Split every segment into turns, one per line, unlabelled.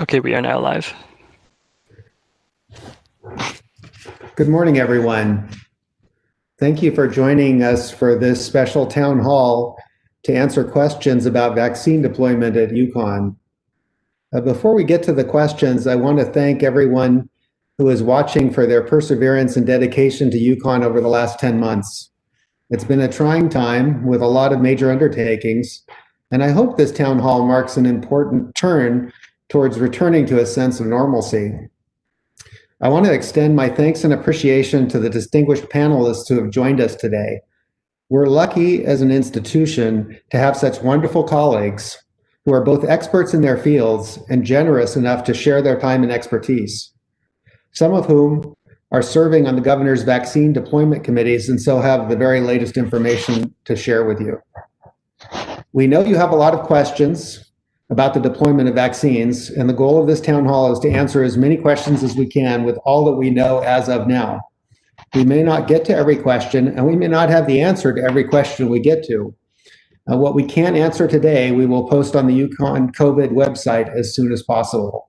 Okay, we are now live.
Good morning, everyone. Thank you for joining us for this special town hall to answer questions about vaccine deployment at UConn. Before we get to the questions, I want to thank everyone who is watching for their perseverance and dedication to UConn over the last 10 months. It's been a trying time with a lot of major undertakings, and I hope this town hall marks an important turn towards returning to a sense of normalcy. I want to extend my thanks and appreciation to the distinguished panelists who have joined us today. We're lucky as an institution to have such wonderful colleagues who are both experts in their fields and generous enough to share their time and expertise, some of whom are serving on the governor's vaccine deployment committees and so have the very latest information to share with you. We know you have a lot of questions about the deployment of vaccines, and the goal of this town hall is to answer as many questions as we can with all that we know as of now. We may not get to every question, and we may not have the answer to every question we get to. What we can't answer today, we will post on the UConn COVID website as soon as possible.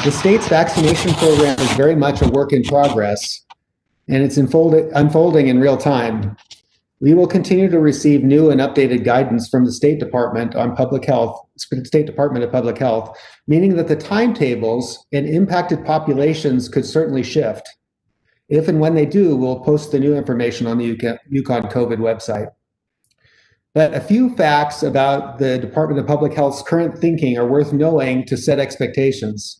The state's vaccination program is very much a work in progress, and it's unfolding in real time. We will continue to receive new and updated guidance from the State Department on Public Health, State Department of Public Health, meaning that the timetables and impacted populations could certainly shift. If and when they do, we'll post the new information on the UConn COVID website. But a few facts about the Department of Public Health's current thinking are worth knowing to set expectations.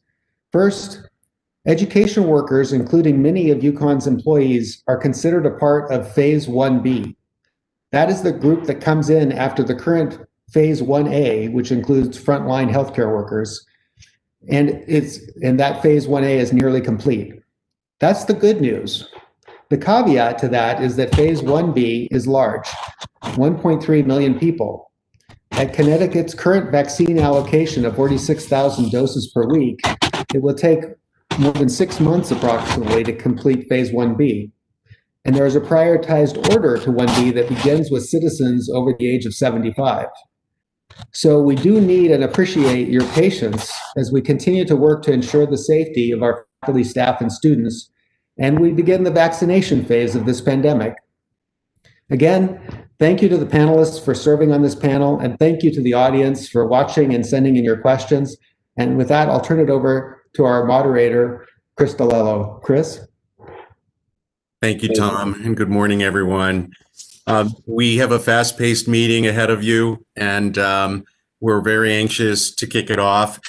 First, education workers, including many of UConn's employees, are considered a part of Phase 1B. That is the group that comes in after the current Phase 1A, which includes frontline healthcare workers, and that Phase 1A is nearly complete. That's the good news. The caveat to that is that Phase 1B is large, 1.3 million people. At Connecticut's current vaccine allocation of 46,000 doses per week, it will take more than 6 months approximately to complete Phase 1B. And there is a prioritized order to 1B that begins with citizens over the age of 75. So we do need and appreciate your patience as we continue to work to ensure the safety of our faculty, staff, and students, and we begin the vaccination phase of this pandemic. Again, thank you to the panelists for serving on this panel, and thank you to the audience for watching and sending in your questions. And with that, I'll turn it over to our moderator, Chris DeLello. Chris?
Thank you, Tom, and good morning, everyone. We have a fast-paced meeting ahead of you, and we're very anxious to kick it off.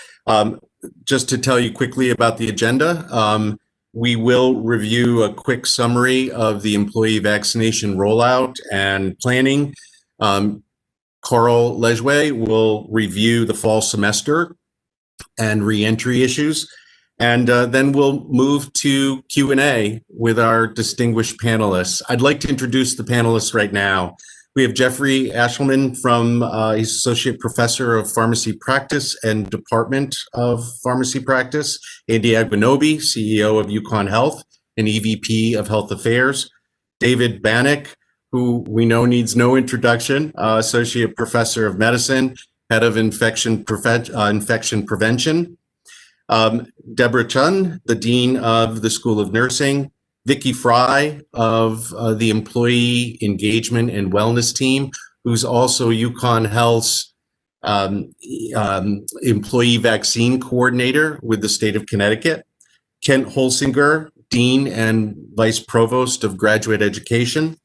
Just to tell you quickly about the agenda, we will review a quick summary of the employee vaccination rollout and planning. Carl Lejwe will review the fall semester and reentry issues. And then we'll move to Q&A with our distinguished panelists. I'd like to introduce the panelists right now. We have Jeffrey Ashelman he's Associate Professor of Pharmacy Practice and Department of Pharmacy Practice. Andy Agbanobi, CEO of UConn Health and EVP of Health Affairs. David Bannock, who we know needs no introduction, Associate Professor of Medicine, Head of Infection Prevention. Deborah Chun, the Dean of the School of Nursing, Vicki Fry of the Employee Engagement and Wellness Team, who's also UConn Health's Employee Vaccine Coordinator with the state of Connecticut, Kent Holsinger, Dean and Vice Provost of Graduate Education,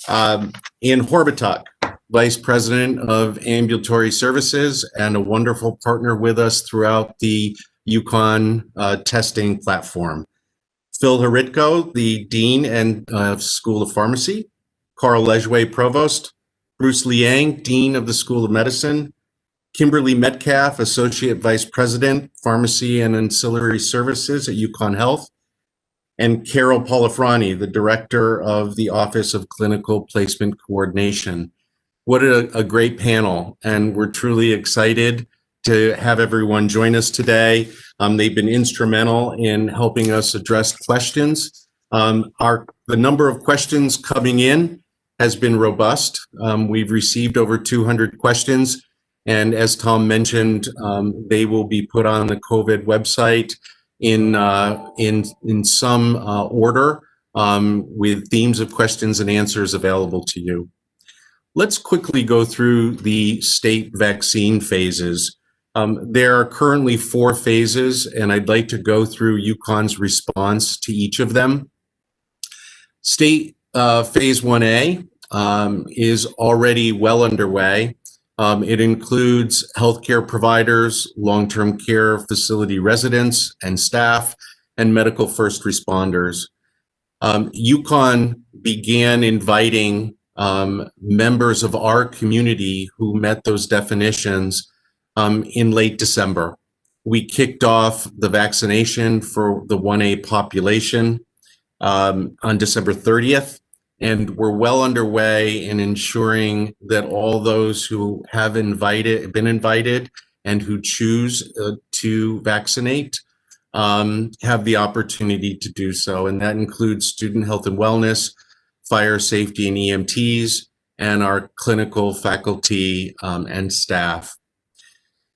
Ann Horbatuk, Vice President of Ambulatory Services and a wonderful partner with us throughout the UConn testing platform. Phil Haritko, the Dean and School of Pharmacy. Carl Lejwe, Provost. Bruce Liang, Dean of the School of Medicine. Kimberly Metcalf, Associate Vice President, Pharmacy and Ancillary Services at UConn Health. And Carol Polifrani, the Director of the Office of Clinical Placement Coordination. What a great panel, and we're truly excited to have everyone join us today. They've been instrumental in helping us address questions. The number of questions coming in has been robust. We've received over 200 questions, And as Tom mentioned, they will be put on the COVID website in some order, with themes of questions and answers available to you. Let's quickly go through the state vaccine phases. There are currently 4 phases, and I'd like to go through UConn's response to each of them. State phase 1A is already well underway. It includes healthcare providers, long-term care facility residents and staff, and medical first responders. UConn began inviting members of our community who met those definitions in late December. We kicked off the vaccination for the 1A population on December 30th, and we're well underway in ensuring that all those who have been invited and who choose to vaccinate have the opportunity to do so. And that includes student health and wellness, fire safety and EMTs, and our clinical faculty and staff.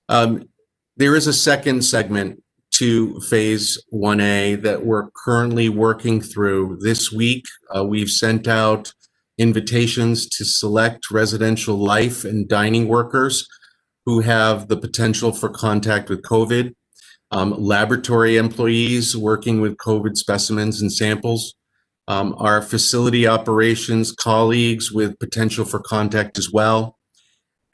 There is a second segment to phase 1A that we're currently working through. This week, we've sent out invitations to select residential life and dining workers who have the potential for contact with COVID, laboratory employees working with COVID specimens and samples, our facility operations colleagues with potential for contact as well.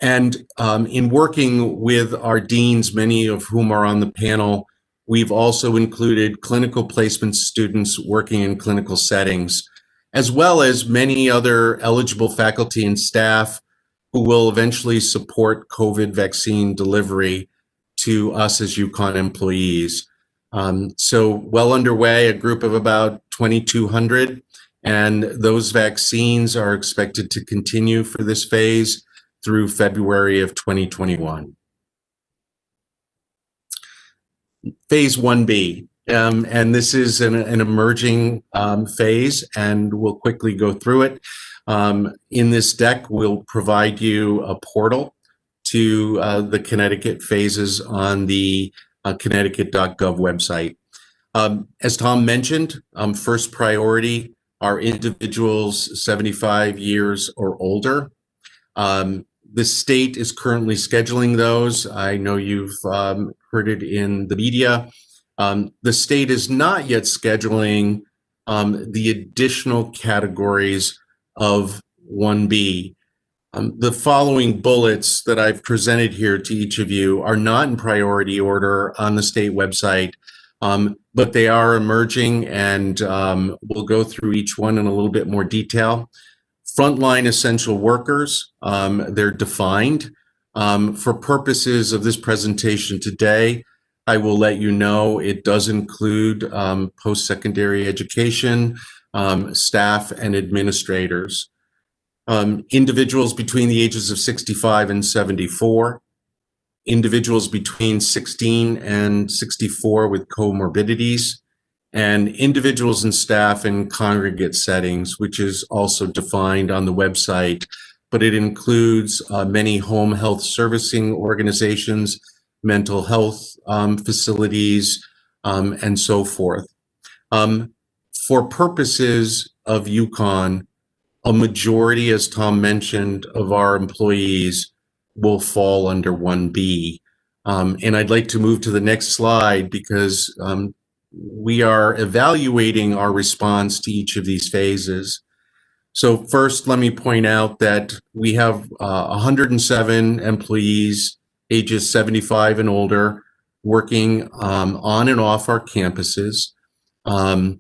And in working with our deans, many of whom are on the panel, we've also included clinical placement students working in clinical settings, as well as many other eligible faculty and staff who will eventually support COVID vaccine delivery to us as UConn employees. So well underway, a group of about 2,200, and those vaccines are expected to continue for this phase through February of 2021. Phase 1B, and this is an emerging phase, and we'll quickly go through it. In this deck, we'll provide you a portal to the Connecticut phases on the connecticut.gov website. As Tom mentioned, first priority are individuals 75 years or older. The state is currently scheduling those. I know you've heard it in the media. The state is not yet scheduling the additional categories of 1B. The following bullets that I've presented here to each of you are not in priority order on the state website, but they are emerging, and we'll go through each one in a little bit more detail. Frontline essential workers, they're defined. For purposes of this presentation today, I will let you know it does include post-secondary education, staff, and administrators. Individuals between the ages of 65 and 74, individuals between 16 and 64 with comorbidities, and individuals and staff in congregate settings, which is also defined on the website, but it includes many home health servicing organizations, mental health facilities, and so forth. For purposes of UConn, a majority, as Tom mentioned, of our employees will fall under 1B. And I'd like to move to the next slide because we are evaluating our response to each of these phases. So first, let me point out that we have 107 employees ages 75 and older working on and off our campuses. And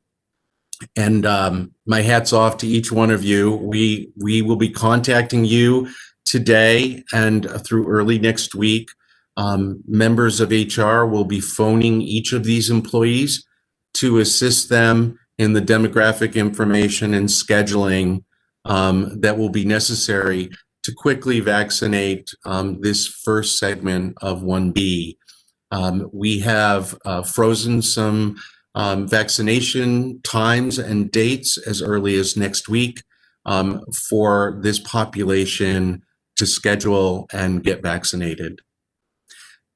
my hat's off to each one of you. We will be contacting you today and through early next week. Members of HR will be phoning each of these employees to assist them in the demographic information and scheduling that will be necessary to quickly vaccinate this first segment of 1B. We have frozen some vaccination times and dates as early as next week for this population to schedule and get vaccinated.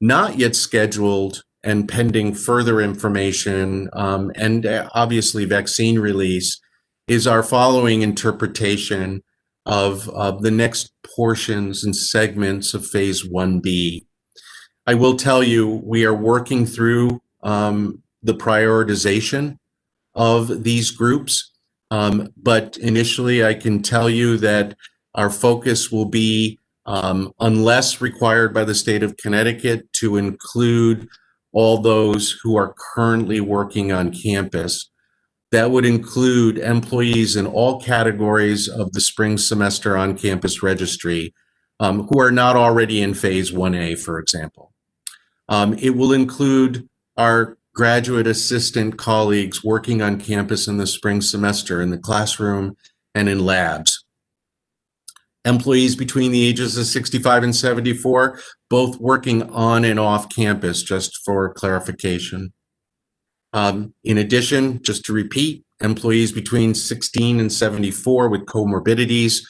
Not yet scheduled and pending further information and obviously vaccine release is our following interpretation of the next portions and segments of phase 1B. I will tell you, we are working through the prioritization of these groups, but initially I can tell you that our focus will be, unless required by the state of Connecticut, to include all those who are currently working on campus. That would include employees in all categories of the spring semester on-campus registry who are not already in phase 1A, for example. It will include our graduate assistant colleagues working on campus in the spring semester in the classroom and in labs. Employees between the ages of 65 and 74, both working on and off campus, just for clarification. In addition, just to repeat, employees between 16 and 74 with comorbidities.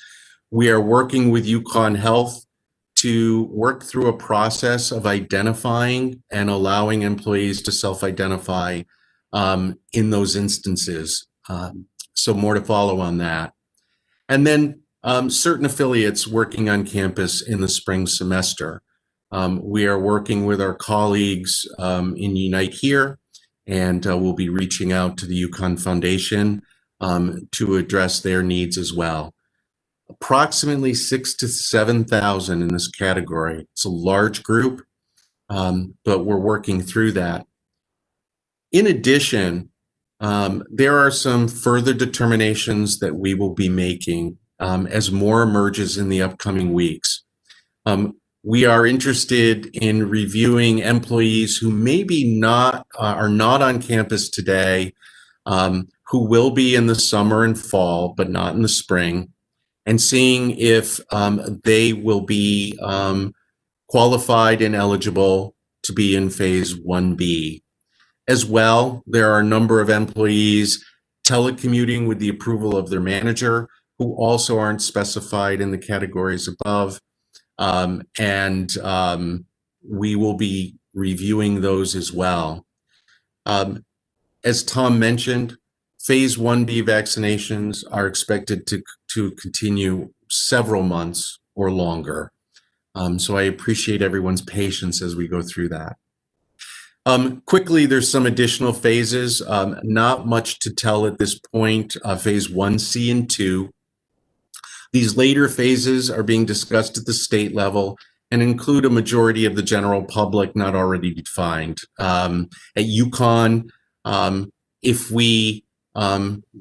We are working with UConn Health to work through a process of identifying and allowing employees to self-identify in those instances. So more to follow on that. And then certain affiliates working on campus in the spring semester. We are working with our colleagues in Unite Here, and we'll be reaching out to the UConn Foundation to address their needs as well. Approximately 6,000 to 7,000 in this category. It's a large group, but we're working through that. In addition, there are some further determinations that we will be making as more emerges in the upcoming weeks. We are interested in reviewing employees who maybe are not on campus today, who will be in the summer and fall, but not in the spring, and seeing if they will be qualified and eligible to be in phase 1B. As well, there are a number of employees telecommuting with the approval of their manager who also aren't specified in the categories above. We will be reviewing those as well. As Tom mentioned, phase 1B vaccinations are expected to continue several months or longer. So I appreciate everyone's patience as we go through that. Quickly, there's some additional phases, not much to tell at this point, phase 1C and 2. These later phases are being discussed at the state level and include a majority of the general public not already defined. At UConn, if we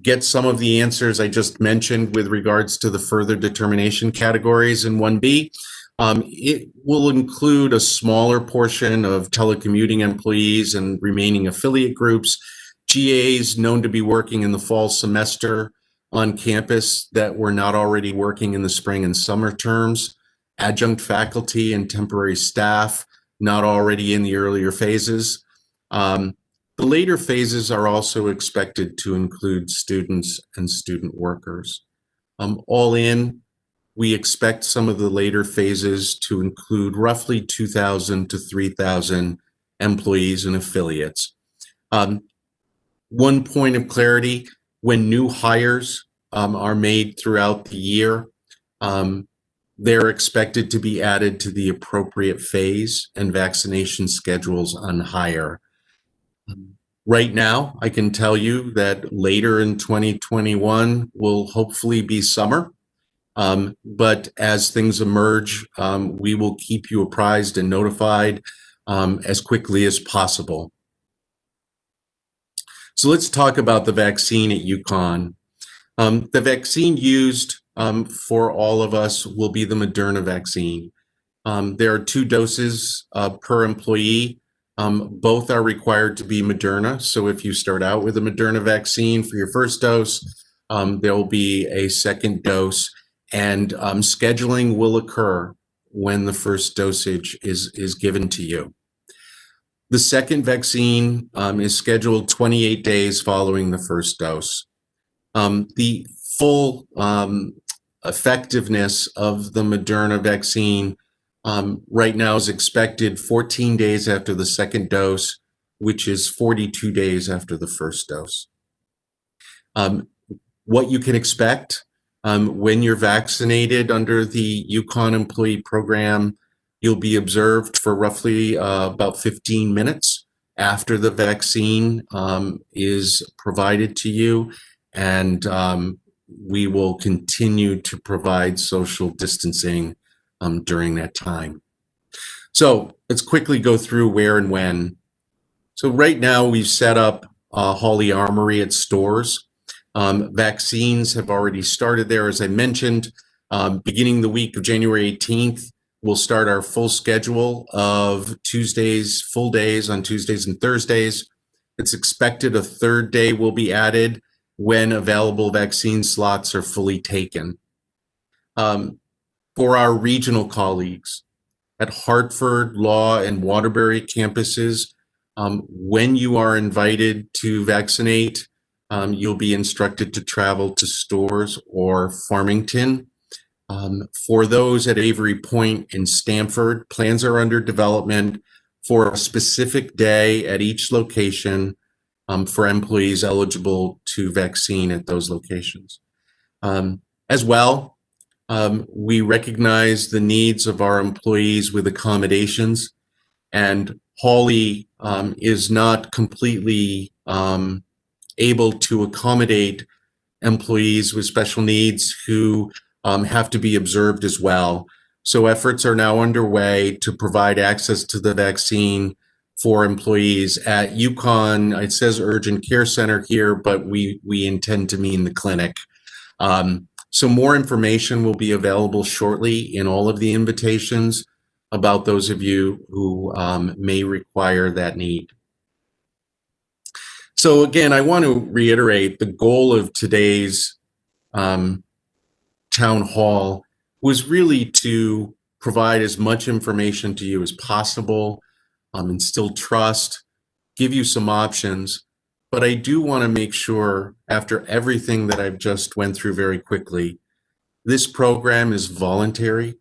get some of the answers I just mentioned with regards to the further determination categories in 1B, it will include a smaller portion of telecommuting employees and remaining affiliate groups, GAs known to be working in the fall semester on campus that were not already working in the spring and summer terms, adjunct faculty and temporary staff not already in the earlier phases. The later phases are also expected to include students and student workers. All in, we expect some of the later phases to include roughly 2,000 to 3,000 employees and affiliates. One point of clarity, when new hires are made throughout the year, they're expected to be added to the appropriate phase and vaccination schedules on hire. Right now, I can tell you that later in 2021 will hopefully be summer. But as things emerge, we will keep you apprised and notified as quickly as possible. So let's talk about the vaccine at UConn. The vaccine used for all of us will be the Moderna vaccine. There are 2 doses per employee. Both are required to be Moderna. So if you start out with a Moderna vaccine for your first dose, there will be a second dose. And scheduling will occur when the first dosage is given to you. The second vaccine is scheduled 28 days following the first dose. The full effectiveness of the Moderna vaccine right now is expected 14 days after the second dose, which is 42 days after the first dose. What you can expect when you're vaccinated under the UConn employee program, you'll be observed for roughly about 15 minutes after the vaccine is provided to you, and we will continue to provide social distancing during that time. So let's quickly go through where and when. So right now we've set up Hawley Armory at stores. Vaccines have already started there, as I mentioned. Beginning the week of January 18th, we'll start our full schedule of Tuesdays, full days on Tuesdays and Thursdays. It's expected a third day will be added when available vaccine slots are fully taken. For our regional colleagues at Hartford, Law, and Waterbury campuses, when you are invited to vaccinate, you'll be instructed to travel to stores or Farmington. For those at Avery Point and Stamford, plans are under development for a specific day at each location for employees eligible to vaccine at those locations. As well, we recognize the needs of our employees with accommodations, and Hawley is not completely able to accommodate employees with special needs who have to be observed as well. So efforts are now underway to provide access to the vaccine for employees at UConn. It says urgent care center here, but we intend to mean the clinic. So more information will be available shortly in all of the invitations about those of you who may require that need. So again, I want to reiterate the goal of today's town hall was really to provide as much information to you as possible, instill trust, give you some options. But I do want to make sure, after everything that I've just went through very quickly, this program is voluntary.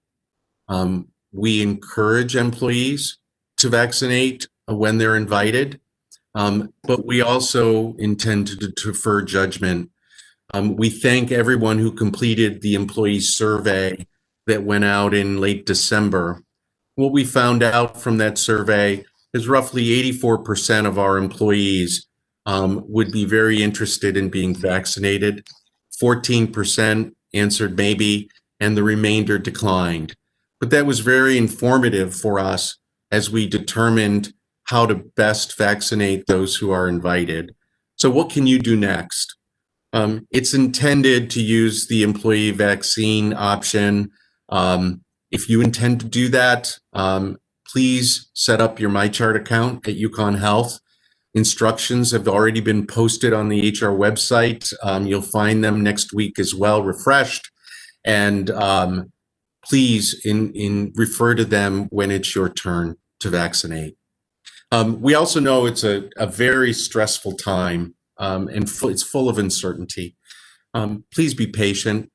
We encourage employees to vaccinate when they're invited, but we also intend to defer judgment. We thank everyone who completed the employee survey that went out in late December. What we found out from that survey is roughly 84% of our employees would be very interested in being vaccinated. 14% answered maybe, and the remainder declined. But that was very informative for us as we determined how to best vaccinate those who are invited. So what can you do next? It's intended to use the employee vaccine option. If you intend to do that, please set up your MyChart account at UConn Health. Instructions have already been posted on the HR website. You'll find them next week as well, refreshed. And please refer to them when it's your turn to vaccinate. We also know it's a very stressful time and it's full of uncertainty. Please be patient.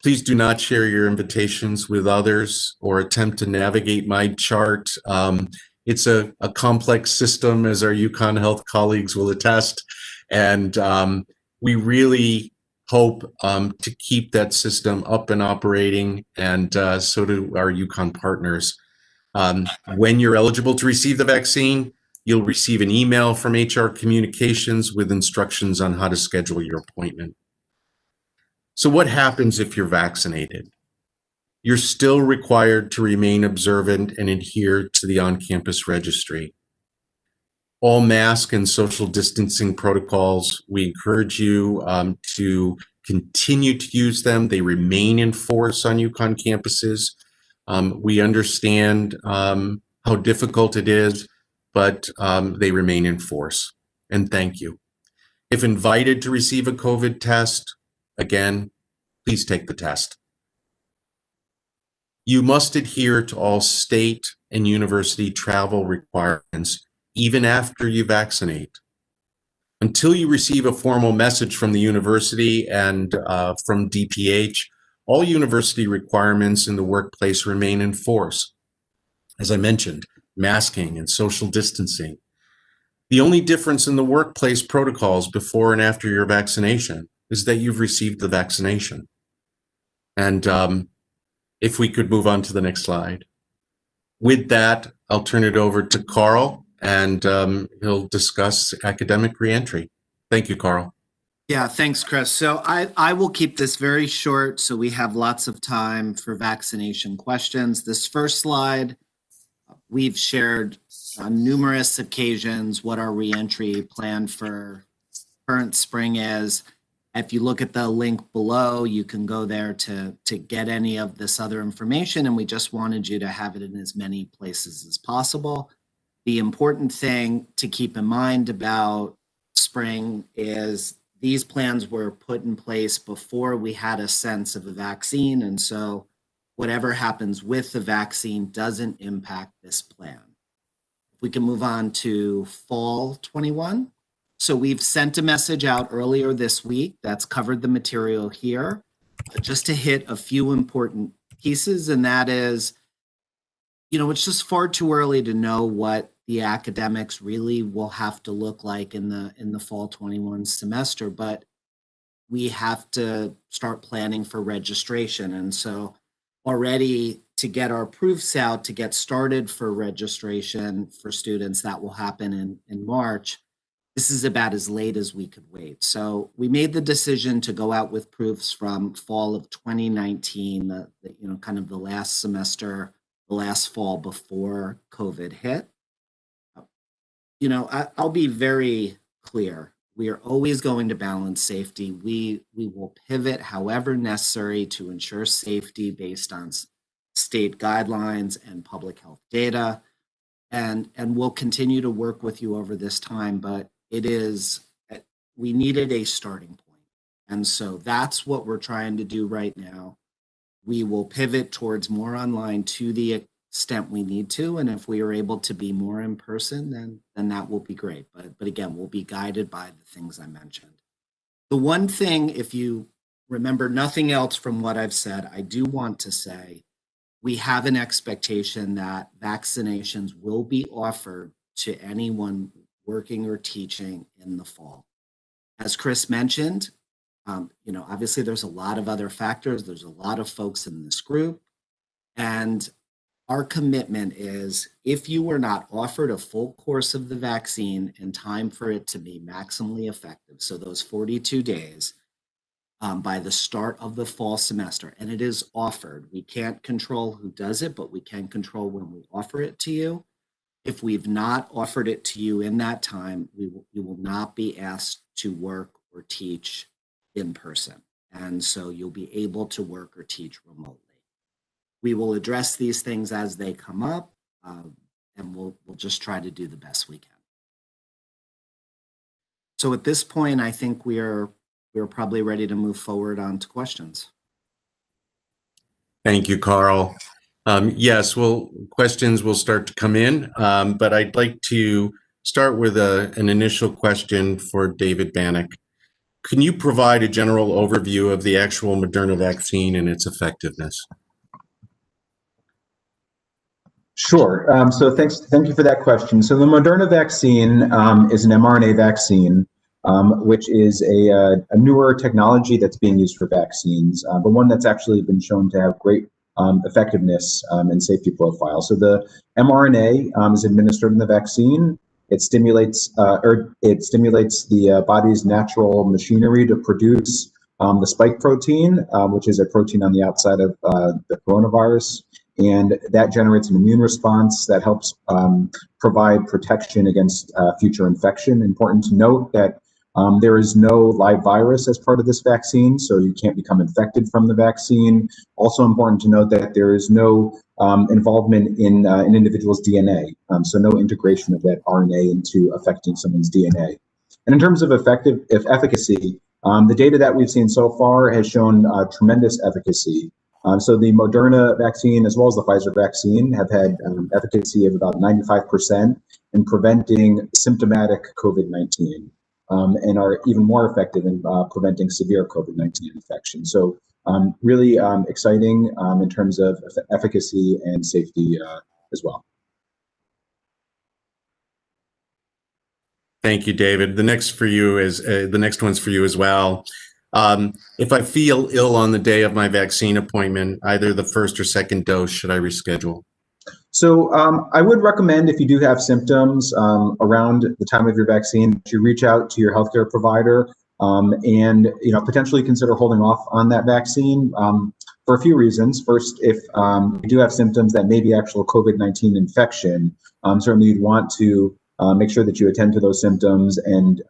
Please do not share your invitations with others or attempt to navigate MyChart. It's a complex system, as our UConn Health colleagues will attest, and we really hope to keep that system up and operating, and so do our UConn partners. When you're eligible to receive the vaccine, you'll receive an email from HR Communications with instructions on how to schedule your appointment. So what happens if you're vaccinated? You're still required to remain observant and adhere to the on-campus registry. All mask and social distancing protocols, we encourage you to continue to use them. They remain in force on UConn campuses. We understand how difficult it is, but they remain in force. And thank you. If invited to receive a COVID test, again, please take the test. You must adhere to all state and university travel requirements, even after you vaccinate. Until you receive a formal message from the university and from DPH, all university requirements in the workplace remain in force. As I mentioned, masking and social distancing. The only difference in the workplace protocols before and after your vaccination is that you've received the vaccination. And if we could move on to the next slide. With that, I'll turn it over to Carl, and he'll discuss academic reentry. Thank you, Carl.
Yeah, thanks, Chris. So I will keep this very short so we have lots of time for vaccination questions. This first slide, we've shared on numerous occasions what our reentry plan for current spring is. If you look at the link below, you can go there to get any of this other information, and we just wanted you to have it in as many places as possible. The important thing to keep in mind about spring is these plans were put in place before we had a sense of a vaccine, and so whatever happens with the vaccine doesn't impact this plan. If we can move on to fall 21. So we've sent a message out earlier this week that's covered the material here, just to hit a few important pieces, and that is, it's just far too early to know what the academics really will have to look like in the fall 21 semester, but we have to start planning for registration. And so already to get our proofs out, to get started for registration for students, that will happen in March. This is about as late as we could wait. So we made the decision to go out with proofs from fall of 2019, kind of the last semester, the last fall before COVID hit. I'll be very clear. We are always going to balance safety. We will pivot however necessary to ensure safety based on state guidelines and public health data. And we'll continue to work with you over this time, but we needed a starting point. And so that's what we're trying to do right now. We will pivot towards more online to the extent we need to. And if we are able to be more in person, then that will be great. But again, we'll be guided by the things I mentioned. The one thing, if you remember nothing else from what I've said, I do want to say we have an expectation that vaccinations will be offered to anyone working or teaching in the fall. As Chris mentioned, obviously there's a lot of other factors. There's a lot of folks in this group. And our commitment is if you were not offered a full course of the vaccine in time for it to be maximally effective, so those 42 days by the start of the fall semester, and it is offered, we can't control who does it, but we can control when we offer it to you. If we've not offered it to you in that time, you will not be asked to work or teach in person. And so you'll be able to work or teach remotely. We will address these things as they come up, and we'll just try to do the best we can. So at this point, I think we're probably ready to move forward on to questions.
Thank you, Carl. Yes, questions will start to come in, but I'd like to start with an initial question for David Bannock. Can you provide a general overview of the actual Moderna vaccine and its effectiveness?
Sure. So thank you for that question. So the Moderna vaccine is an mRNA vaccine, which is a newer technology that's being used for vaccines, but one that's actually been shown to have great effectiveness and safety profile. So the mRNA is administered in the vaccine. It stimulates the body's natural machinery to produce the spike protein, which is a protein on the outside of the coronavirus. And that generates an immune response that helps provide protection against future infection. Important to note that there is no live virus as part of this vaccine, so you can't become infected from the vaccine. Also important to note that there is no involvement in an individual's DNA, so no integration of that RNA into affecting someone's DNA. And in terms of efficacy, the data that we've seen so far has shown tremendous efficacy. So the Moderna vaccine, as well as the Pfizer vaccine, have had efficacy of about 95% in preventing symptomatic COVID-19, and are even more effective in preventing severe COVID-19 infection. So really exciting in terms of efficacy and safety as well.
Thank you, David. The next one's for you as well. If I feel ill on the day of my vaccine appointment, either the first or second dose, should I reschedule?
So I would recommend, if you do have symptoms around the time of your vaccine, that you reach out to your healthcare provider and potentially consider holding off on that vaccine for a few reasons. First, if you do have symptoms that may be actual COVID-19 infection, certainly you'd want to make sure that you attend to those symptoms and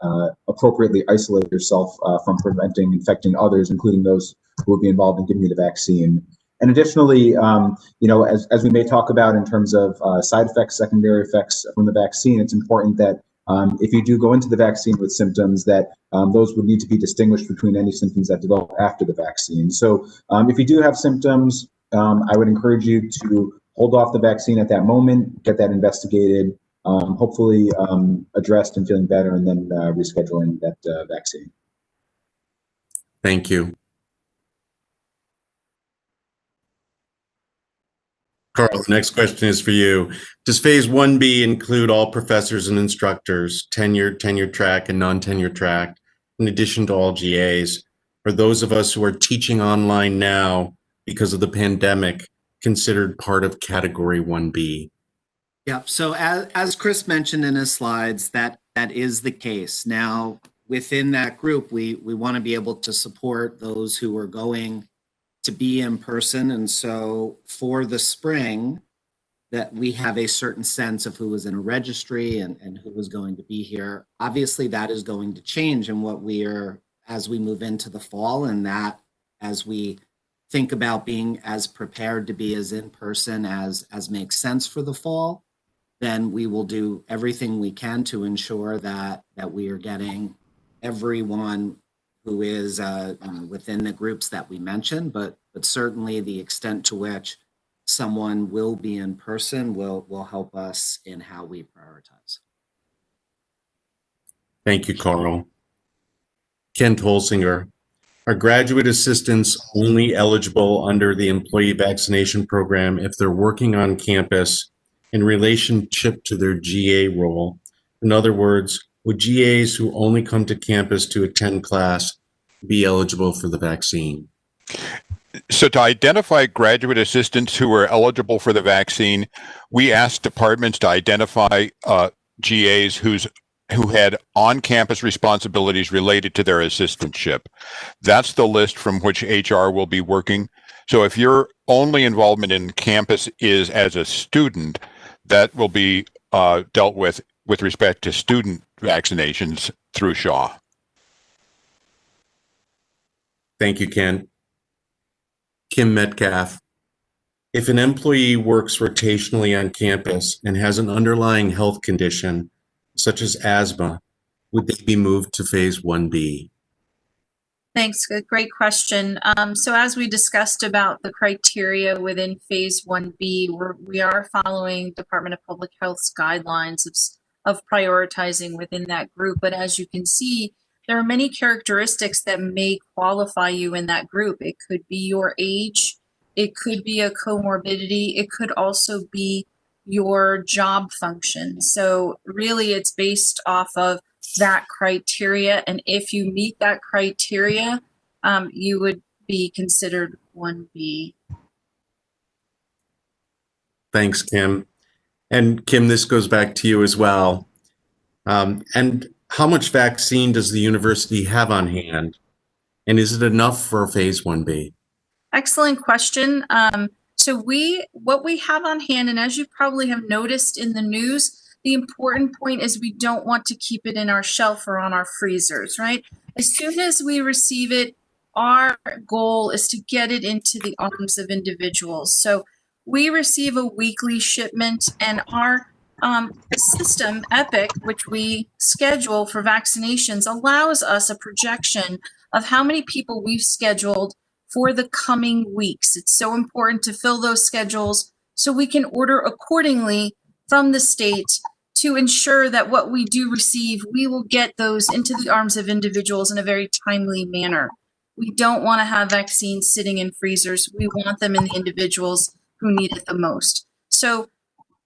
appropriately isolate yourself from preventing infecting others, including those who will be involved in giving you the vaccine. And additionally, as we may talk about in terms of side effects, secondary effects from the vaccine, it's important that if you do go into the vaccine with symptoms, that those would need to be distinguished between any symptoms that develop after the vaccine. So if you do have symptoms, I would encourage you to hold off the vaccine at that moment, get that investigated, hopefully addressed and feeling better, and then rescheduling that vaccine.
Thank you. Carl, the next question is for you. Does Phase 1B include all professors and instructors, tenured track and non-tenured track, in addition to all GAs? Are those of us who are teaching online now because of the pandemic considered part of Category 1B?
Yeah, so as Chris mentioned in his slides, that is the case. Now, within that group, we want to be able to support those who are going to be in person. And so for the spring, that we have a certain sense of who was in a registry and who was going to be here. Obviously, that is going to change in what we are as we move into the fall, and that as we think about being as prepared to be as in person as makes sense for the fall, then we will do everything we can to ensure that we are getting everyone who is within the groups that we mentioned, but certainly the extent to which someone will be in person will help us in how we prioritize.
Thank you, Carl. Kent Holsinger, are graduate assistants only eligible under the employee vaccination program if they're working on campus in relationship to their GA role? In other words, would GAs who only come to campus to attend class be eligible for the vaccine?
So to identify graduate assistants who are eligible for the vaccine, we asked departments to identify GAs who had on-campus responsibilities related to their assistantship. That's the list from which HR will be working. So if your only involvement in campus is as a student, that will be dealt with respect to student vaccinations through Shaw.
Thank you, Ken. Kim Metcalf, if an employee works rotationally on campus and has an underlying health condition, such as asthma, would they be moved to Phase 1B?
Thanks, great question. So as we discussed about the criteria within Phase 1B, we are following Department of Public Health's guidelines of prioritizing within that group. But as you can see, there are many characteristics that may qualify you in that group. It could be your age, it could be a comorbidity, it could also be your job function. So really it's based off of that criteria. And if you meet that criteria, you would be considered 1B.
Thanks, Kim. And Kim, this goes back to you as well. And how much vaccine does the university have on hand? And is it enough for Phase 1B?
Excellent question. So what we have on hand, and as you probably have noticed in the news, the important point is we don't want to keep it in our shelf or on our freezers, right? As soon as we receive it, our goal is to get it into the arms of individuals. So we receive a weekly shipment, and our system, EPIC, which we schedule for vaccinations, allows us a projection of how many people we've scheduled for the coming weeks. It's so important to fill those schedules so we can order accordingly from the state to ensure that what we do receive, we will get those into the arms of individuals in a very timely manner. We don't want to have vaccines sitting in freezers. We want them in the individuals who need it the most. So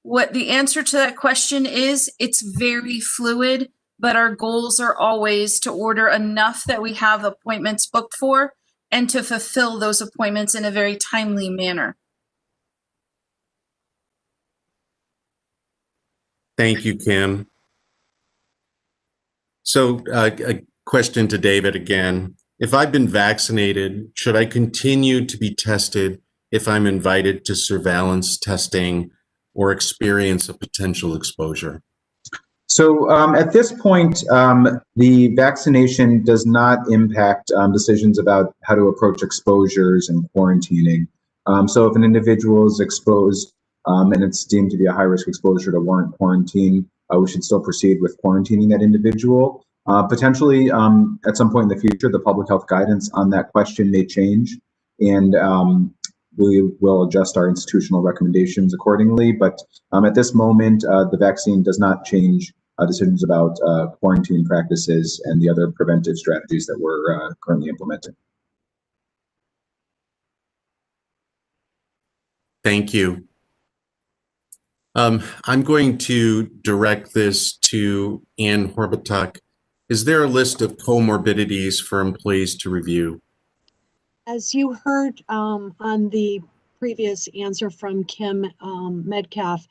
what the answer to that question is, it's very fluid, but our goals are always to order enough that we have appointments booked for and to fulfill those appointments in a very timely manner.
Thank you, Kim. So a question to David again. If I've been vaccinated, should I continue to be tested if I'm invited to surveillance testing or experience a potential exposure?
So at this point, the vaccination does not impact decisions about how to approach exposures and quarantining. So if an individual is exposed and it's deemed to be a high-risk exposure to warrant quarantine, we should still proceed with quarantining that individual. Potentially, at some point in the future, the public health guidance on that question may change, and we will adjust our institutional recommendations accordingly. But at this moment, the vaccine does not change decisions about quarantine practices and the other preventive strategies that we're currently implementing.
Thank you. I'm going to direct this to Ann Horbatuk. Is there a list of comorbidities for employees to review?
As you heard on the previous answer from Kim Metcalf,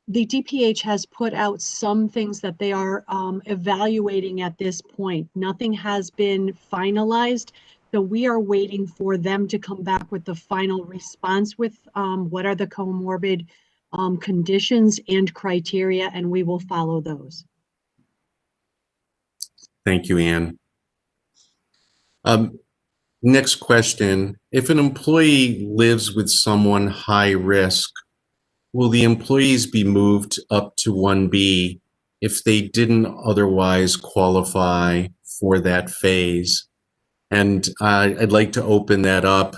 the DPH has put out some things that they are evaluating at this point. Nothing has been finalized, so we are waiting for them to come back with the final response with what are the comorbid conditions and criteria, and we will follow those.
Thank you, Ann. Next question. If an employee lives with someone high risk, will the employees be moved up to 1B if they didn't otherwise qualify for that phase? And I'd like to open that up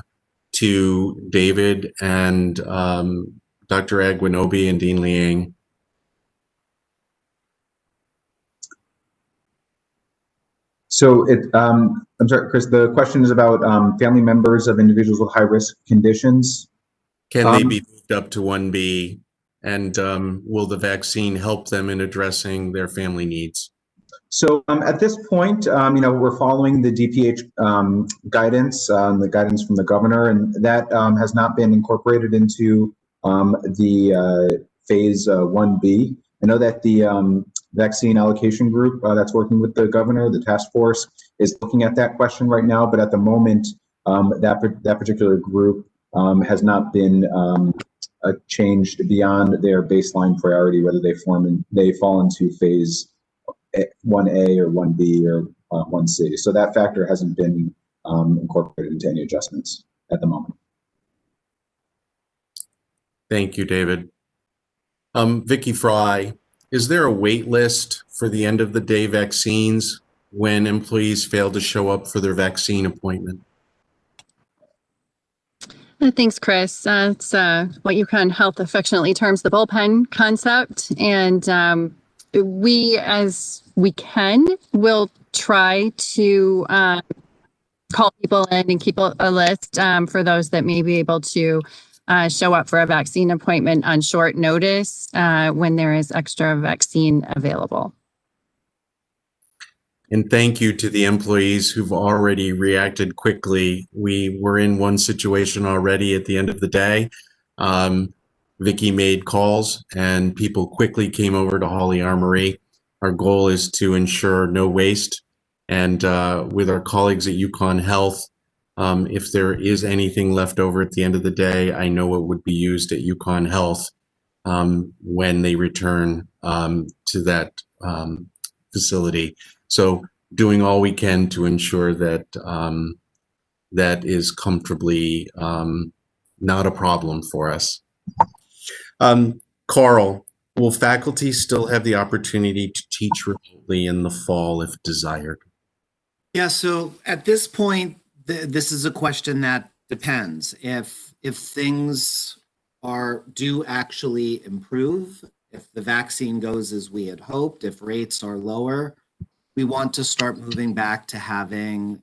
to David and Dr. Agwanobi and Dean Liang.
So I'm sorry, Chris, the question is about family members of individuals with high-risk conditions.
Can they be moved up to 1B, and will the vaccine help them in addressing their family needs?
So at this point, we're following the DPH guidance, the guidance from the governor, and that has not been incorporated into the phase 1B. I know that the vaccine allocation group that's working with the governor, the task force, is looking at that question right now, but at the moment, that particular group has not been changed beyond their baseline priority, whether they fall into phase 1A or 1B or 1C. So that factor hasn't been incorporated into any adjustments at the moment.
Thank you, David. Vicky Fry, is there a wait list for the end of the day vaccines when employees fail to show up for their vaccine appointment?
Thanks, Chris. It's what UConn Health affectionately terms the bullpen concept. And we, as we can, will try to call people in and keep a list for those that may be able to show up for a vaccine appointment on short notice when there is extra vaccine available.
And thank you to the employees who've already reacted quickly. We were in one situation already at the end of the day. Vicky made calls and people quickly came over to Hawley Armory. Our goal is to ensure no waste. And with our colleagues at UConn Health, if there is anything left over at the end of the day, I know it would be used at UConn Health when they return to that facility. So doing all we can to ensure that that is comfortably not a problem for us. Carl, will faculty still have the opportunity to teach remotely in the fall if desired?
Yeah, so at this point, this is a question that depends. If things do actually improve, if the vaccine goes as we had hoped, if rates are lower, we want to start moving back to having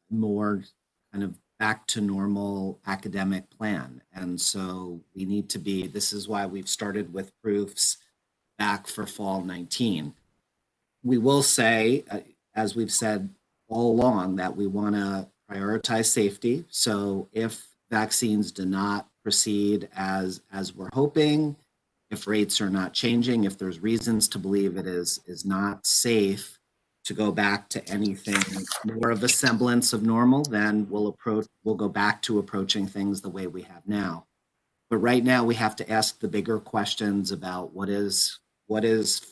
more kind of back to normal academic plan. And so we need to be, this is why we've started with proofs back for fall 19. We will say, as we've said all along, that we want to prioritize safety. So if vaccines do not proceed as we're hoping, if rates are not changing, if there's reasons to believe it is not safe to go back to anything more of a semblance of normal, then we'll go back to approaching things the way we have now. But right now we have to ask the bigger questions about what is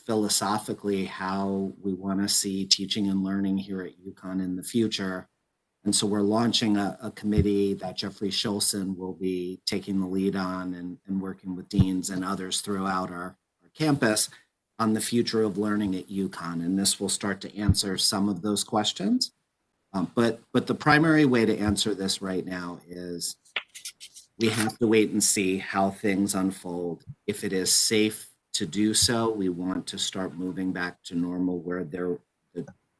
philosophically how we want to see teaching and learning here at UConn in the future. And so we're launching a committee that Jeffrey Schulson will be taking the lead on and working with deans and others throughout our campus on the future of learning at UConn. And this will start to answer some of those questions. But the primary way to answer this right now is we have to wait and see how things unfold. If it is safe to do so, we want to start moving back to normal where there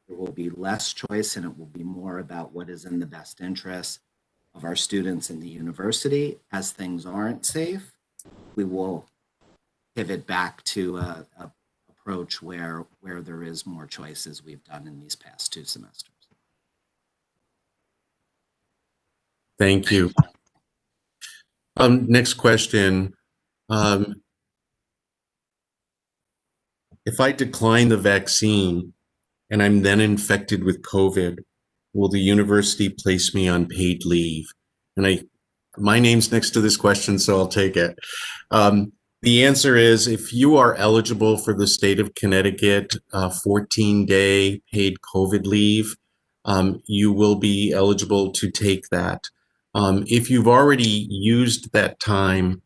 will be less choice and it will be more about what is in the best interest of our students in the university. As things aren't safe, we will pivot back to a approach where there is more choice, as we've done in these past 2 semesters.
Thank you. Next question. If I decline the vaccine and I'm then infected with COVID, will the university place me on paid leave? And my name's next to this question, so I'll take it. The answer is, if you are eligible for the state of Connecticut 14-day paid COVID leave, you will be eligible to take that. If you've already used that time,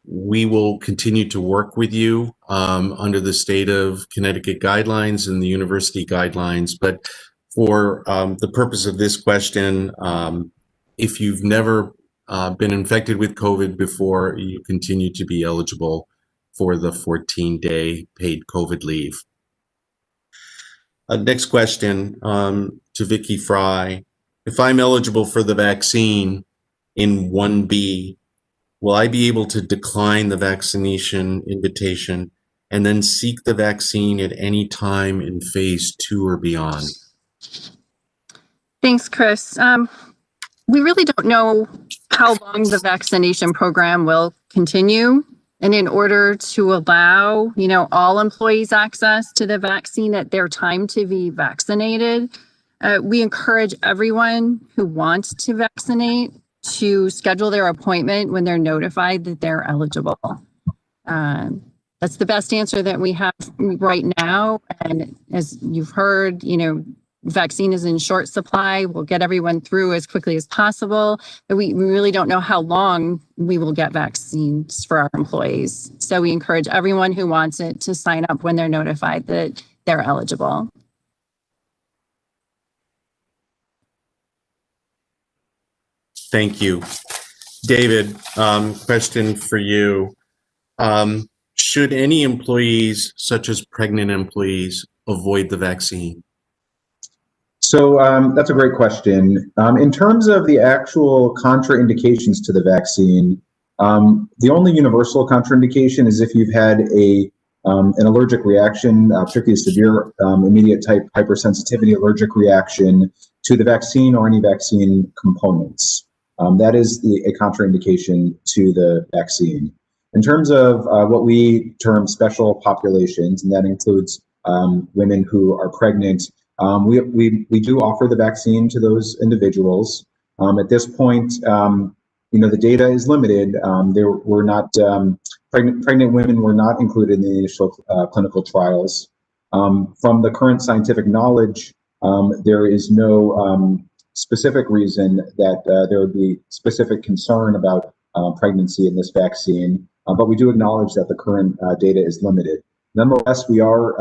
we will continue to work with you under the state of Connecticut guidelines and the university guidelines. But for the purpose of this question, if you've never been infected with COVID before, you continue to be eligible for the 14-day paid COVID leave. Next question to Vicki Fry. If I'm eligible for the vaccine in 1B, will I be able to decline the vaccination invitation and then seek the vaccine at any time in phase 2 or beyond?
Thanks, Chris. We really don't know how long the vaccination program will continue. And in order to allow, all employees access to the vaccine at their time to be vaccinated, we encourage everyone who wants to vaccinate to schedule their appointment when they're notified that they're eligible. That's the best answer that we have right now. And as you've heard, vaccine is in short supply. We'll get everyone through as quickly as possible. But we really don't know how long we will get vaccines for our employees. So we encourage everyone who wants it to sign up when they're notified that they're eligible.
Thank you. David, question for you. Should any employees, such as pregnant employees, avoid the vaccine?
So that's a great question. In terms of the actual contraindications to the vaccine, the only universal contraindication is if you've had an allergic reaction, particularly a severe immediate type hypersensitivity allergic reaction to the vaccine or any vaccine components. That is a contraindication to the vaccine. In terms of what we term special populations, and that includes women who are pregnant, we do offer the vaccine to those individuals. At this point, the data is limited. There were not pregnant women were not included in the initial clinical trials. From the current scientific knowledge, there is no specific reason that there would be specific concern about pregnancy in this vaccine, but we do acknowledge that the current data is limited. Nonetheless, we are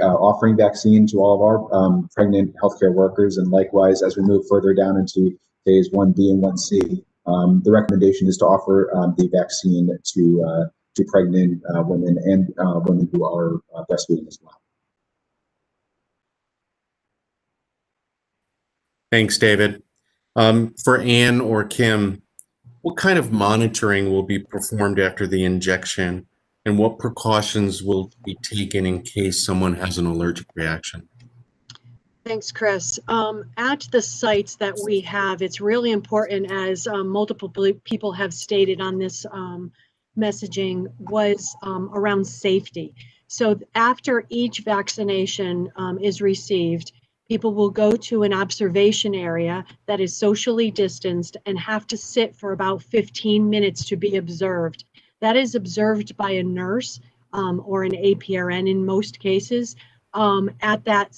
offering vaccine to all of our pregnant healthcare workers, and likewise, as we move further down into phase 1B and 1C, the recommendation is to offer the vaccine to pregnant women and women who are breastfeeding as well.
Thanks, David. For Anne or Kim, what kind of monitoring will be performed after the injection, and what precautions will be taken in case someone has an allergic reaction?
Thanks, Chris. At the sites that we have, it's really important, as multiple people have stated on this messaging, was around safety. So after each vaccination is received, people will go to an observation area that is socially distanced and have to sit for about 15 minutes to be observed. That is observed by a nurse or an APRN in most cases at that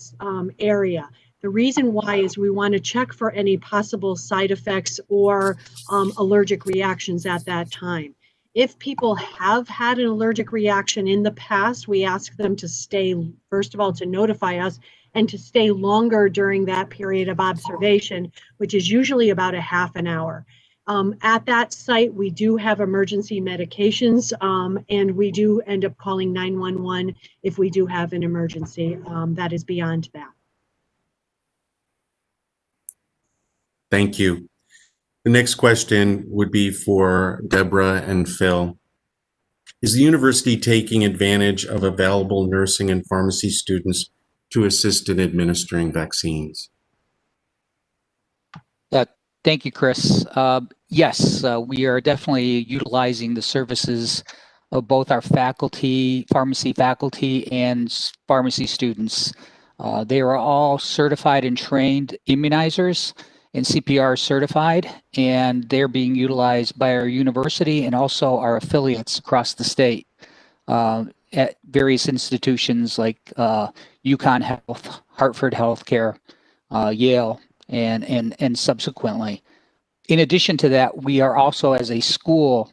area. The reason why is we want to check for any possible side effects or allergic reactions at that time. If people have had an allergic reaction in the past, we ask them to stay, first of all, to notify us and to stay longer during that period of observation, which is usually about a half an hour. At that site, we do have emergency medications, and we do end up calling 911 if we do have an emergency that is beyond that.
Thank you. The next question would be for Deborah and Phil. Is the university taking advantage of available nursing and pharmacy students to assist in administering vaccines?
Thank you, Chris. Yes, we are definitely utilizing the services of both our faculty, pharmacy faculty, and pharmacy students. They are all certified and trained immunizers and CPR certified, and they're being utilized by our university and also our affiliates across the state at various institutions like UConn Health, Hartford Healthcare, Yale, and subsequently. In addition to that, we are also, as a school,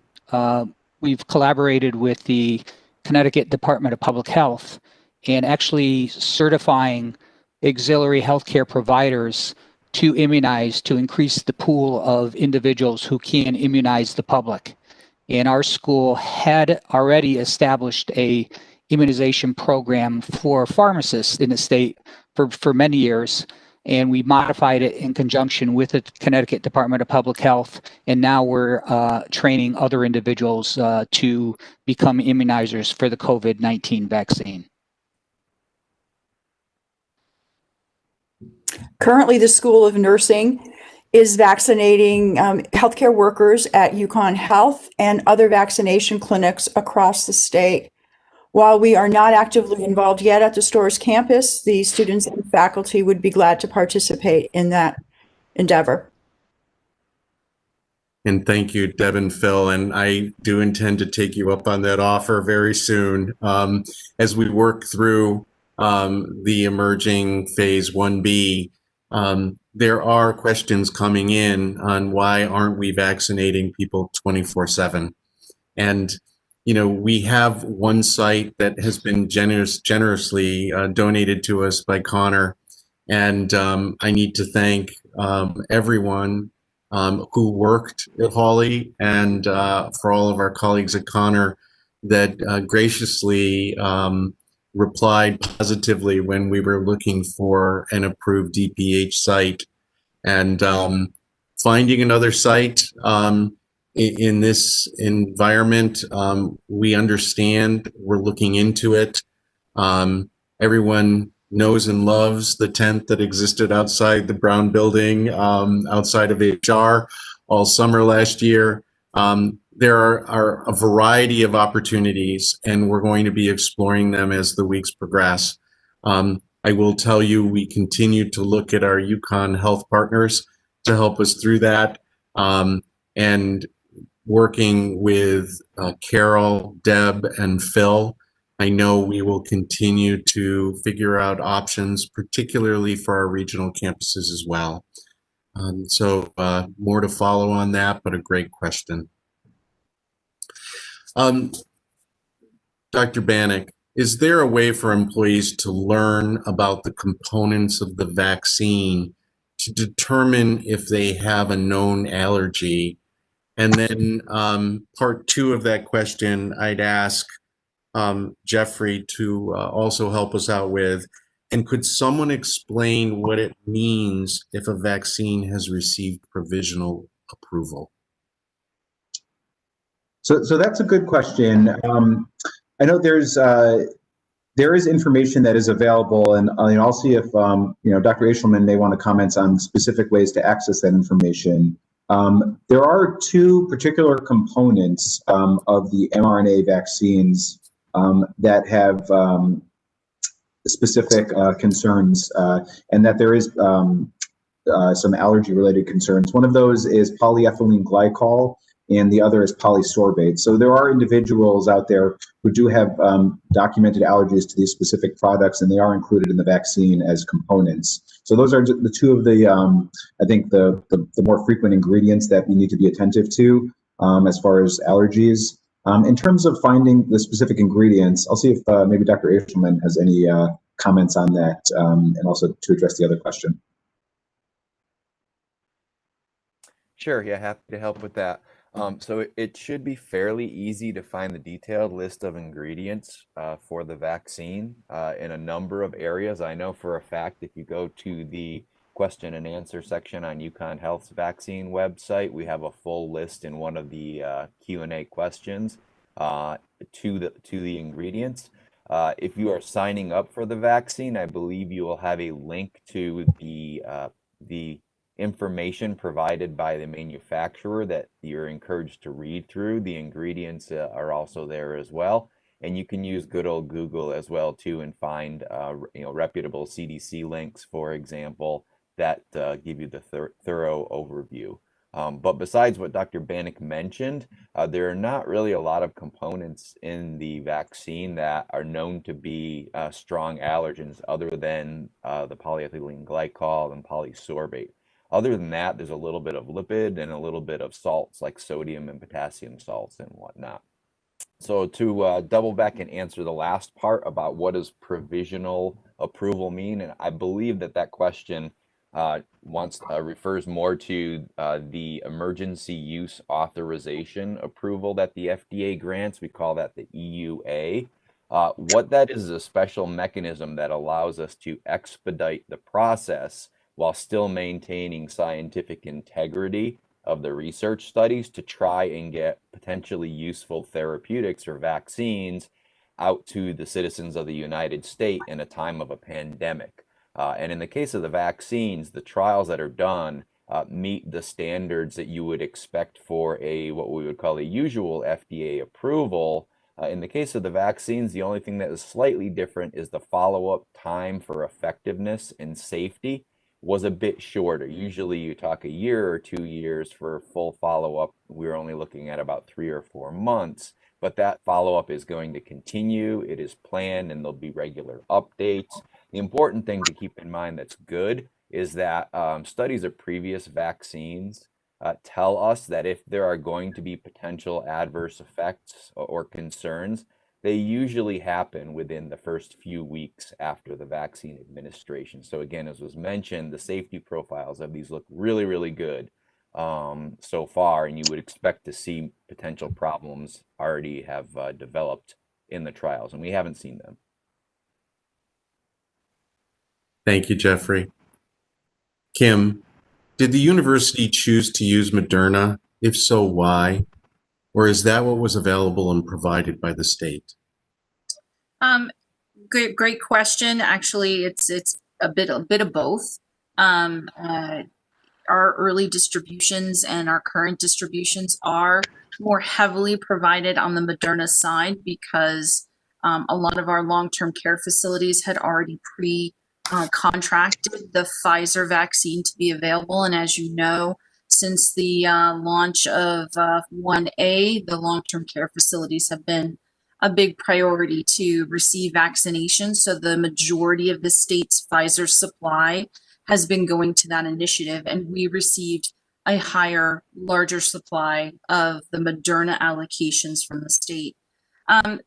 we've collaborated with the Connecticut Department of Public Health and actually certifying auxiliary healthcare providers to immunize, to increase the pool of individuals who can immunize the public. And our school had already established a immunization program for pharmacists in the state for many years. And we modified it in conjunction with the Connecticut Department of Public Health. And now we're training other individuals to become immunizers for the COVID-19 vaccine.
Currently, the School of Nursing is vaccinating healthcare workers at UConn Health and other vaccination clinics across the state. While we are not actively involved yet at the Storrs campus, the students and faculty would be glad to participate in that endeavor.
And thank you, Deb and Phil. And I do intend to take you up on that offer very soon as we work through the emerging phase 1B. There are questions coming in on why aren't we vaccinating people 24/7? And you know, we have one site that has been generously donated to us by Connor, and I need to thank everyone who worked at Hawley and for all of our colleagues at Connor that graciously replied positively when we were looking for an approved DPH site. And finding another site in this environment, we understand, we're looking into it. Everyone knows and loves the tent that existed outside the Brown building, outside of HR all summer last year. There are a variety of opportunities, and we're going to be exploring them as the weeks progress. I will tell you, we continue to look at our UConn health partners to help us through that. And working with Carol, Deb, and Phil, I know we will continue to figure out options, particularly for our regional campuses as well. So more to follow on that, but a great question. Dr. Bannock, is there a way for employees to learn about the components of the vaccine to determine if they have a known allergy? And then part two of that question, I'd ask Jeffrey to also help us out with. And could someone explain what it means if a vaccine has received provisional approval?
So that's a good question. I know there is information that is available, and I'll see if Dr. Eshelman may want to comment on specific ways to access that information. There are two particular components of the mRNA vaccines that have specific concerns, and that there is some allergy-related concerns. One of those is polyethylene glycol, and the other is polysorbate. So there are individuals out there who do have documented allergies to these specific products, and they are included in the vaccine as components. So those are the two of the, I think, the more frequent ingredients that we need to be attentive to as far as allergies. In terms of finding the specific ingredients, I'll see if maybe Dr. Eshelman has any comments on that, and also to address the other question.
Sure, yeah, happy to help with that. So it should be fairly easy to find the detailed list of ingredients for the vaccine in a number of areas. I know for a fact if you go to the question and answer section on UConn Health's vaccine website, we have a full list in one of the Q&A questions to the ingredients. If you are signing up for the vaccine, I believe you will have a link to the information provided by the manufacturer that you're encouraged to read through. The ingredients are also there as well, and you can use good old Google as well too and find reputable CDC links, for example, that give you the thorough overview. But besides what Dr. Bannock mentioned, there are not really a lot of components in the vaccine that are known to be strong allergens other than the polyethylene glycol and polysorbate. Other than that, there's a little bit of lipid and a little bit of salts like sodium and potassium salts and whatnot. So to double back and answer the last part about what does provisional approval mean, and I believe that question refers more to the emergency use authorization approval that the FDA grants. We call that the EUA. What that is a special mechanism that allows us to expedite the process while still maintaining scientific integrity of the research studies to try and get potentially useful therapeutics or vaccines out to the citizens of the United States in a time of a pandemic. And in the case of the vaccines, the trials that are done meet the standards that you would expect for what we would call a usual FDA approval. In the case of the vaccines, the only thing that is slightly different is the follow-up time for effectiveness and safety was a bit shorter. Usually you talk a year or 2 years for full follow-up. We're only looking at about 3 or 4 months, but that follow-up is going to continue. It is planned and there'll be regular updates. The important thing to keep in mind that's good is that studies of previous vaccines tell us that if there are going to be potential adverse effects or concerns, they usually happen within the first few weeks after the vaccine administration. So again, as was mentioned, the safety profiles of these look really, really good so far, and you would expect to see potential problems already have developed in the trials, and we haven't seen them.
Thank you, Jeffrey. Kim, did the university choose to use Moderna? If so, why? Or is that what was available and provided by the state?
Great question. Actually, it's a bit of both. Our early distributions and our current distributions are more heavily provided on the Moderna side because a lot of our long-term care facilities had already contracted the Pfizer vaccine to be available. And as you know, since the launch of 1A, the long-term care facilities have been a big priority to receive vaccination. So the majority of the state's Pfizer supply has been going to that initiative, and we received a larger supply of the Moderna allocations from the state.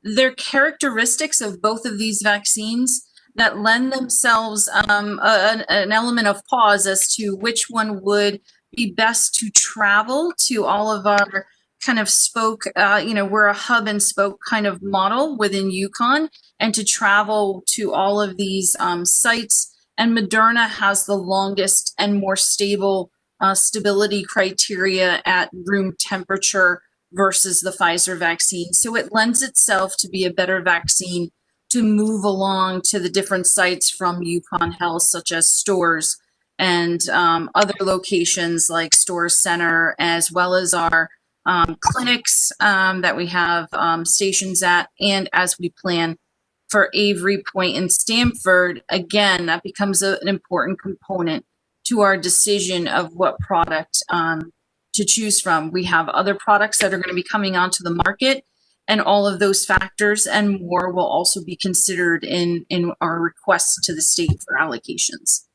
There are characteristics of both of these vaccines that lend themselves an element of pause as to which one would be best to travel to all of our kind of spoke, we're a hub and spoke kind of model within UConn, and to travel to all of these sites. And Moderna has the longest and more stable stability criteria at room temperature versus the Pfizer vaccine. So it lends itself to be a better vaccine to move along to the different sites from UConn Health, such as stores and other locations like Stores Center, as well as our clinics that we have stations at, and as we plan for Avery Point and Stamford, again, that becomes an important component to our decision of what product to choose from. We have other products that are going to be coming onto the market, and all of those factors and more will also be considered in our requests to the state for allocations.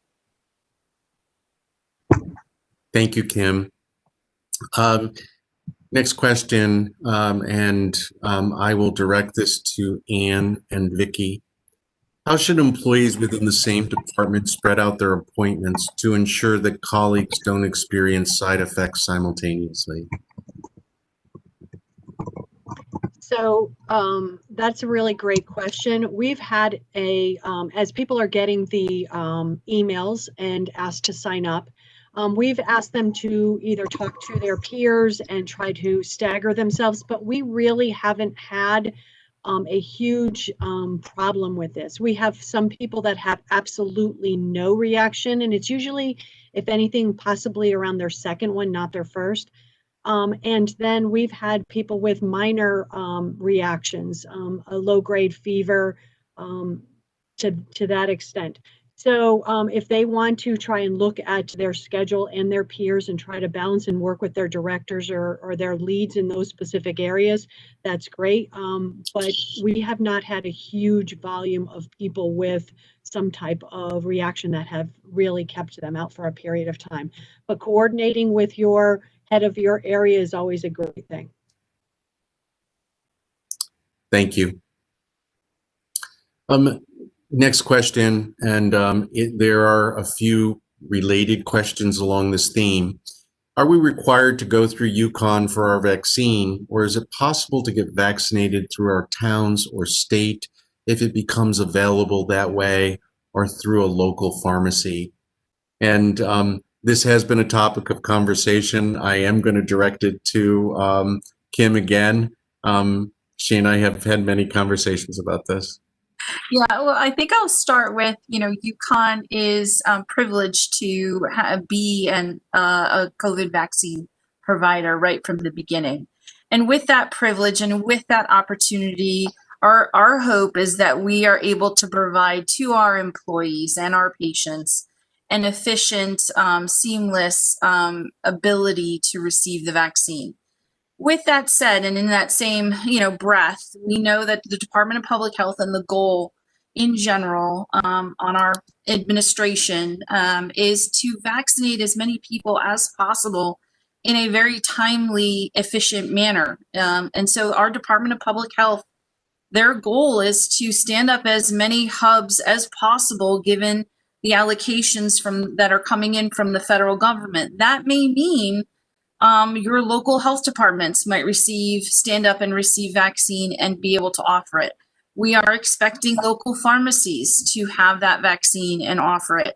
Thank you, Kim. Next question, and I will direct this to Anne and Vicki. How should employees within the same department spread out their appointments to ensure that colleagues don't experience side effects simultaneously?
So that's a really great question. We've had as people are getting the emails and asked to sign up, we've asked them to either talk to their peers and try to stagger themselves, but we really haven't had a huge problem with this. We have some people that have absolutely no reaction, and it's usually, if anything, possibly around their second one, not their first. And then we've had people with minor reactions, a low-grade fever to that extent. So if they want to try and look at their schedule and their peers and try to balance and work with their directors or their leads in those specific areas, that's great. But we have not had a huge volume of people with some type of reaction that have really kept them out for a period of time. But coordinating with your head of your area is always a great thing.
Thank you. Next question, and there are a few related questions along this theme. Are we required to go through UConn for our vaccine, or is it possible to get vaccinated through our towns or state if it becomes available that way, or through a local pharmacy? And this has been a topic of conversation. I am going to direct it to Kim again. She and I have had many conversations about this.
Yeah, well, I think I'll start with, UConn is privileged to be a COVID vaccine provider right from the beginning. And with that privilege and with that opportunity, our hope is that we are able to provide to our employees and our patients an efficient, seamless ability to receive the vaccine. With that said, and in that same, breath, we know that the Department of Public Health and the goal in general on our administration is to vaccinate as many people as possible in a very timely, efficient manner. And so our Department of Public Health, their goal is to stand up as many hubs as possible given the allocations that are coming in from the federal government. That may mean your local health departments might stand up and receive vaccine and be able to offer it. We are expecting local pharmacies to have that vaccine and offer it.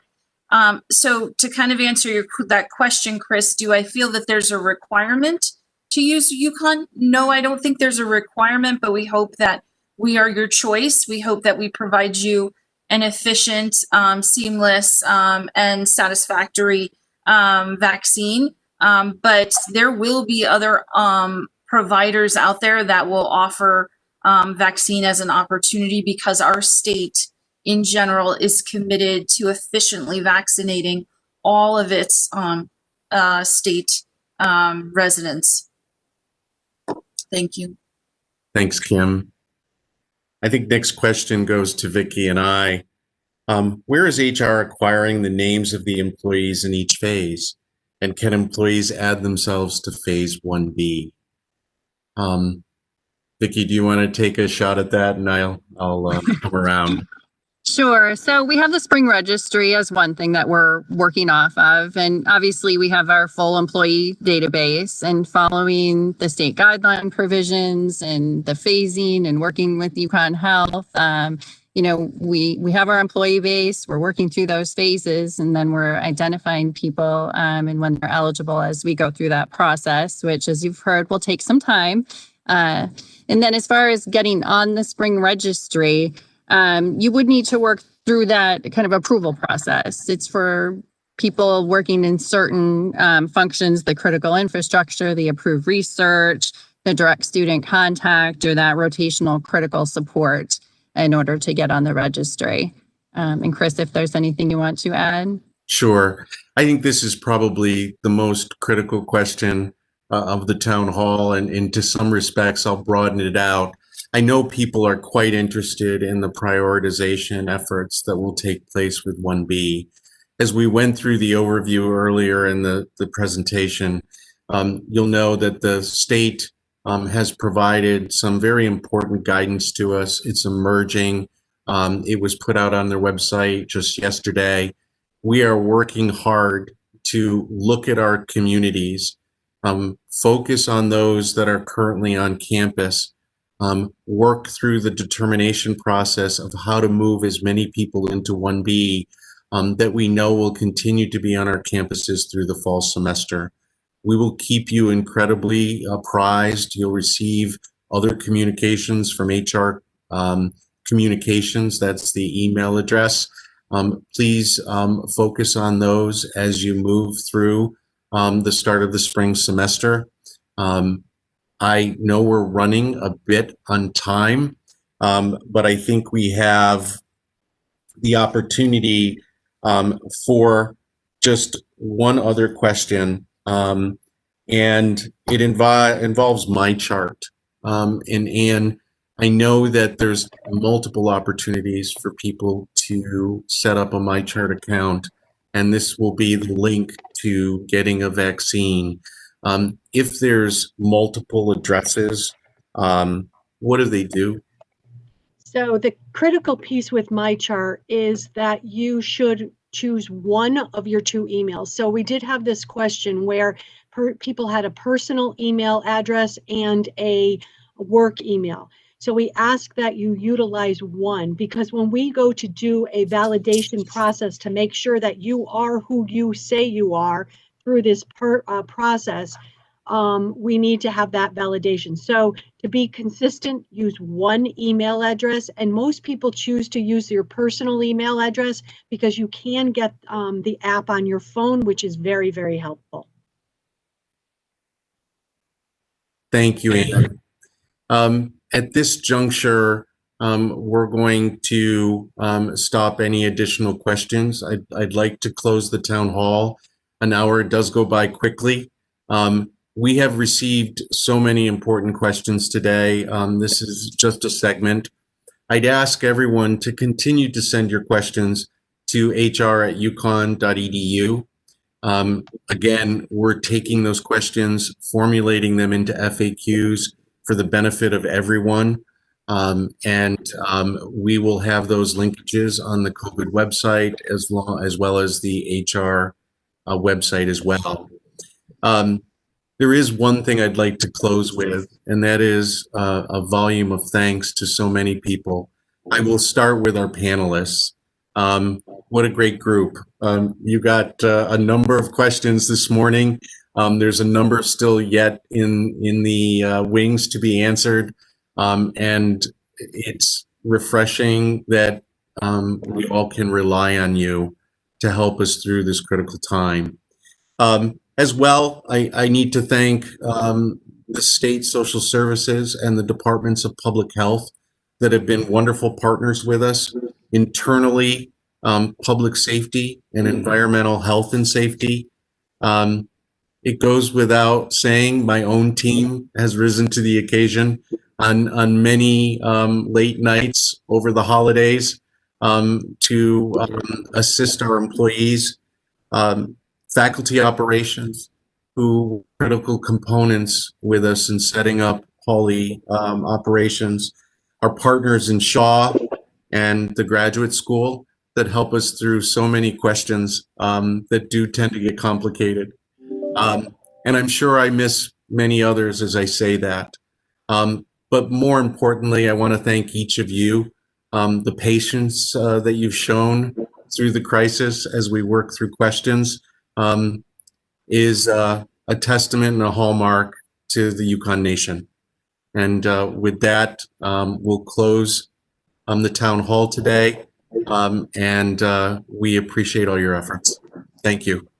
So to kind of answer that question, Chris, do I feel that there's a requirement to use UConn? No, I don't think there's a requirement, but we hope that we are your choice. We hope that we provide you an efficient, seamless, and satisfactory vaccine. But there will be other providers out there that will offer vaccine as an opportunity, because our state in general is committed to efficiently vaccinating all of its state residents. Thank you.
Thanks, Kim. I think next question goes to Vicki and I. Where is HR acquiring the names of the employees in each phase? And can employees add themselves to phase 1B? Vicki, do you want to take a shot at that? And I'll come around.
Sure. So we have the spring registry as one thing that we're working off of. And obviously we have our full employee database, and following the state guideline provisions and the phasing and working with UConn Health. We have our employee base, we're working through those phases, and then we're identifying people and when they're eligible as we go through that process, which, as you've heard, will take some time. And then as far as getting on the spring registry, you would need to work through that kind of approval process. It's for people working in certain functions, the critical infrastructure, the approved research, the direct student contact, or that rotational critical support in order to get on the registry. And Chris, if there's anything you want to add.
Sure. I think this is probably the most critical question of the town hall, and to some respects, I'll broaden it out. I know people are quite interested in the prioritization efforts that will take place with 1B. As we went through the overview earlier in the presentation, you'll know that the state has provided some very important guidance to us. It's emerging. It was put out on their website just yesterday. We are working hard to look at our communities, focus on those that are currently on campus, work through the determination process of how to move as many people into 1B that we know will continue to be on our campuses through the fall semester. We will keep you incredibly apprised. You'll receive other communications from HR Communications. That's the email address. Please focus on those as you move through the start of the spring semester. I know we're running a bit on time, but I think we have the opportunity for just one other question, and it involves my chart. And Anne, I know that there's multiple opportunities for people to set up a MyChart account, and this will be the link to getting a vaccine. If there's multiple addresses, what do they do?
So the critical piece with MyChart is that you should choose one of your two emails. So we did have this question where people had a personal email address and a work email. So we ask that you utilize one, because when we go to do a validation process to make sure that you are who you say you are through this process, we need to have that validation. So to be consistent, use one email address, and most people choose to use your personal email address because you can get the app on your phone, which is very, very helpful.
Thank you, Anne. At this juncture, we're going to stop any additional questions. I'd like to close the town hall. An hour does go by quickly. We have received so many important questions today. This is just a segment. I'd ask everyone to continue to send your questions to hr@uconn.edu. Again, we're taking those questions, formulating them into FAQs for the benefit of everyone. We will have those linkages on the COVID website as well as the HR website as well. There is one thing I'd like to close with, and that is a volume of thanks to so many people. I will start with our panelists. What a great group. You got a number of questions this morning. There's a number still yet in the wings to be answered. And it's refreshing that we all can rely on you to help us through this critical time. As well, I need to thank the state social services and the departments of public health that have been wonderful partners with us. Internally, public safety and environmental health and safety. It goes without saying, my own team has risen to the occasion on many late nights over the holidays to assist our employees. Faculty operations, who are critical components with us in setting up Poly operations. Our partners in Shaw, and the graduate school that help us through so many questions that do tend to get complicated. And I'm sure I miss many others as I say that. But more importantly, I want to thank each of you, the patience that you've shown through the crisis as we work through questions is a testament and a hallmark to the UConn nation. And with that, we'll close the town hall today. And we appreciate all your efforts. Thank you.